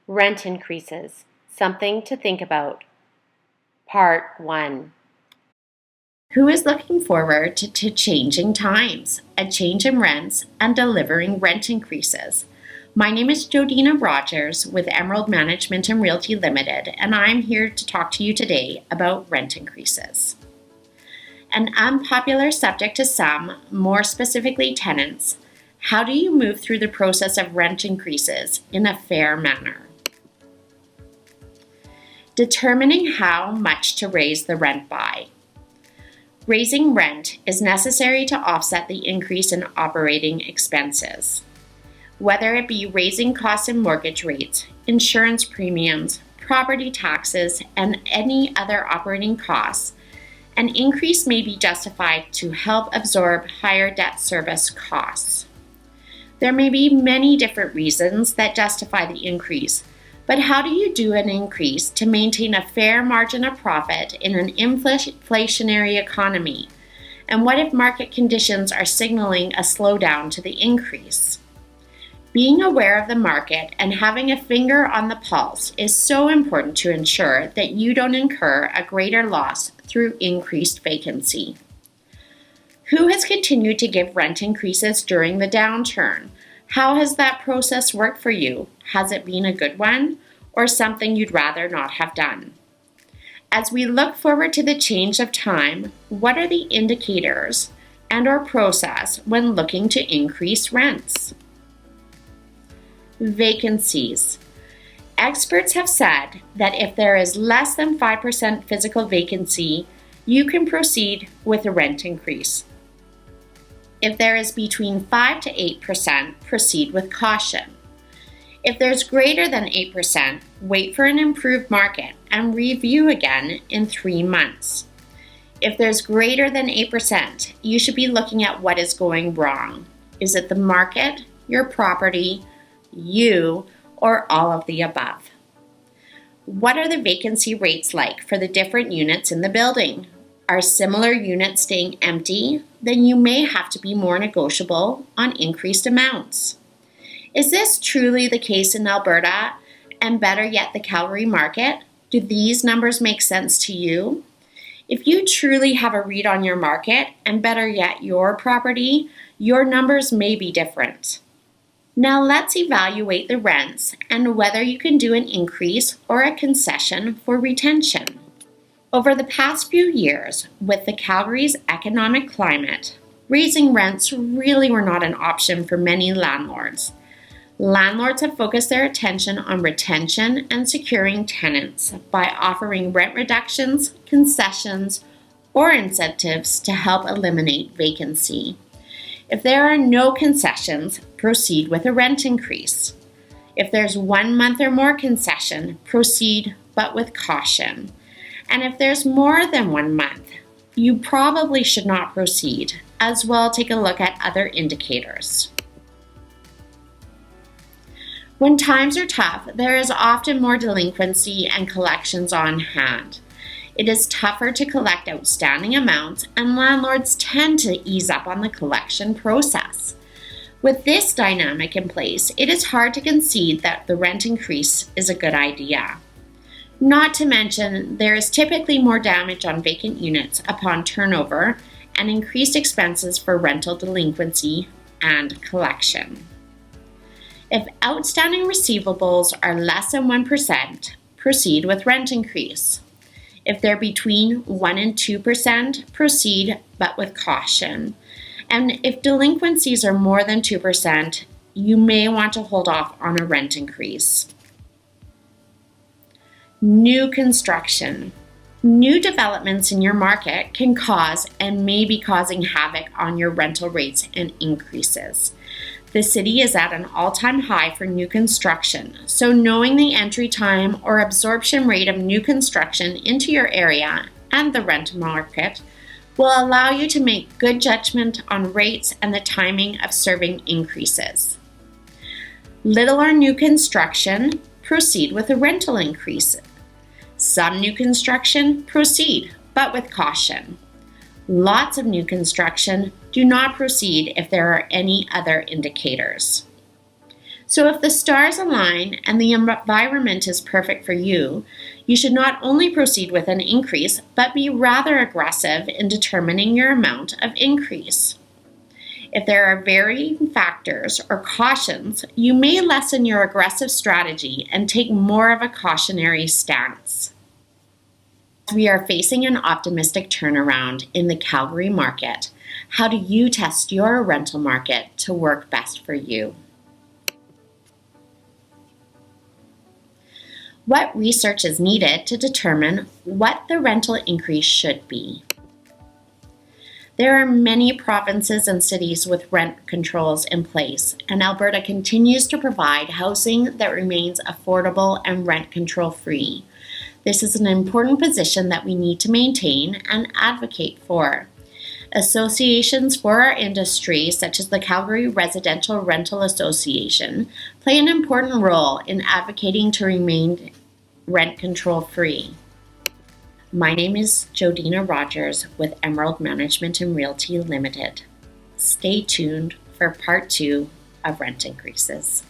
Rent increases, something to think about. Part 1. Who is looking forward to changing times, a change in rents, and delivering rent increases? My name is Jodena Rogers with Emerald Management Realty Ltd, and I'm here to talk to you today about rent increases. An unpopular subject to some, more specifically tenants, how do you move through the process of rent increases in a fair manner? Determining how much to raise the rent by. Raising rent is necessary to offset the increase in operating expenses. Whether it be raising costs in mortgage rates, insurance premiums, property taxes, and any other operating costs, an increase may be justified to help absorb higher debt service costs. There may be many different reasons that justify the increase, but how do you do an increase to maintain a fair margin of profit in an inflationary economy? And what if market conditions are signaling a slowdown to the increase? Being aware of the market and having a finger on the pulse is so important to ensure that you don't incur a greater loss through increased vacancy. Who has continued to give rent increases during the downturn? How has that process worked for you? Has it been a good one or something you'd rather not have done? As we look forward to the change of time, what are the indicators and/or process when looking to increase rents? Vacancies. Experts have said that if there is less than 5% physical vacancy, you can proceed with a rent increase. If there is between 5 to 8%, proceed with caution. If there's greater than 8%, wait for an improved market and review again in 3 months. If there's greater than 8%, you should be looking at what is going wrong. Is it the market, your property, you, or all of the above? What are the vacancy rates like for the different units in the building? Are similar units staying empty? Then you may have to be more negotiable on increased amounts. Is this truly the case in Alberta and better yet the Calgary market? Do these numbers make sense to you? If you truly have a read on your market and better yet your property, your numbers may be different. Now let's evaluate the rents and whether you can do an increase or a concession for retention. Over the past few years, with the Calgary's economic climate, raising rents really were not an option for many landlords. Landlords have focused their attention on retention and securing tenants by offering rent reductions, concessions, or incentives to help eliminate vacancy. If there are no concessions, proceed with a rent increase. If there's 1 month or more concession, proceed but with caution. And if there's more than 1 month, you probably should not proceed. As well, take a look at other indicators. When times are tough, there is often more delinquency and collections on hand. It is tougher to collect outstanding amounts, and landlords tend to ease up on the collection process. With this dynamic in place, it is hard to concede that the rent increase is a good idea. Not to mention, there is typically more damage on vacant units upon turnover and increased expenses for rental delinquency and collection. If outstanding receivables are less than 1%, proceed with rent increase. If they're between 1 and 2%, proceed but with caution. And if delinquencies are more than 2%, you may want to hold off on a rent increase. New construction. New developments in your market can cause and may be causing havoc on your rental rates and increases. The city is at an all-time high for new construction, so knowing the entry time or absorption rate of new construction into your area and the rental market will allow you to make good judgment on rates and the timing of serving increases. Little or new construction, proceed with a rental increase. Some new construction, proceed, but with caution. Lots of new construction, do not proceed if there are any other indicators. So if the stars align and the environment is perfect for you, you should not only proceed with an increase, but be rather aggressive in determining your amount of increase. If there are varying factors or cautions, you may lessen your aggressive strategy and take more of a cautionary stance. We are facing an optimistic turnaround in the Calgary market. How do you test your rental market to work best for you? What research is needed to determine what the rental increase should be? There are many provinces and cities with rent controls in place, and Alberta continues to provide housing that remains affordable and rent control free. This is an important position that we need to maintain and advocate for. Associations for our industry, such as the Calgary Residential Rental Association, play an important role in advocating to remain rent control free. My name is Jodena Rogers with Emerald Management Realty Ltd. Stay tuned for part 2 of rent increases.